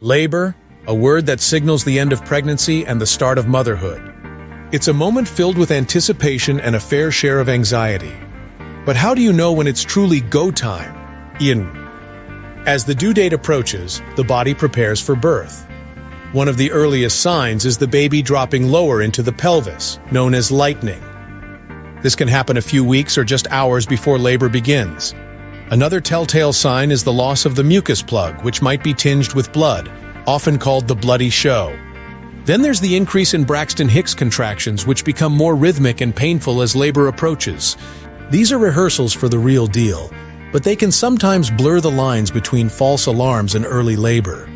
Labor, a word that signals the end of pregnancy and the start of motherhood. It's a moment filled with anticipation and a fair share of anxiety. But how do you know when it's truly go time? As the due date approaches, the body prepares for birth. One of the earliest signs is the baby dropping lower into the pelvis, known as lightening. This can happen a few weeks or just hours before labor begins. Another telltale sign is the loss of the mucus plug, which might be tinged with blood, often called the bloody show. Then there's the increase in Braxton Hicks contractions, which become more rhythmic and painful as labor approaches. These are rehearsals for the real deal, but they can sometimes blur the lines between false alarms and early labor.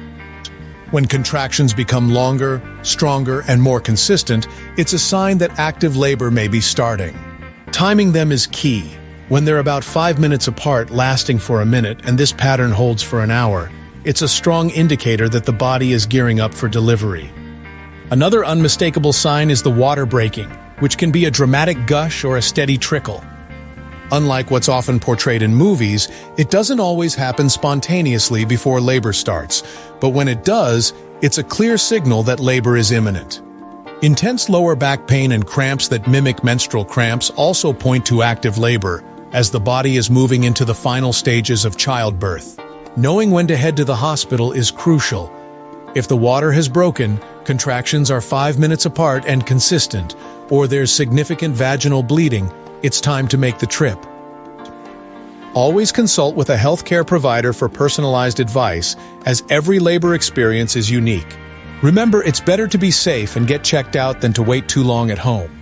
When contractions become longer, stronger, and more consistent, it's a sign that active labor may be starting. Timing them is key. When they're about 5 minutes apart, lasting for a minute, and this pattern holds for an hour, it's a strong indicator that the body is gearing up for delivery. Another unmistakable sign is the water breaking, which can be a dramatic gush or a steady trickle. Unlike what's often portrayed in movies, it doesn't always happen spontaneously before labor starts, but when it does, it's a clear signal that labor is imminent. Intense lower back pain and cramps that mimic menstrual cramps also point to active labor, as the body is moving into the final stages of childbirth. Knowing when to head to the hospital is crucial. If the water has broken, contractions are 5 minutes apart and consistent, or there's significant vaginal bleeding, it's time to make the trip. Always consult with a healthcare provider for personalized advice, as every labor experience is unique. Remember, it's better to be safe and get checked out than to wait too long at home.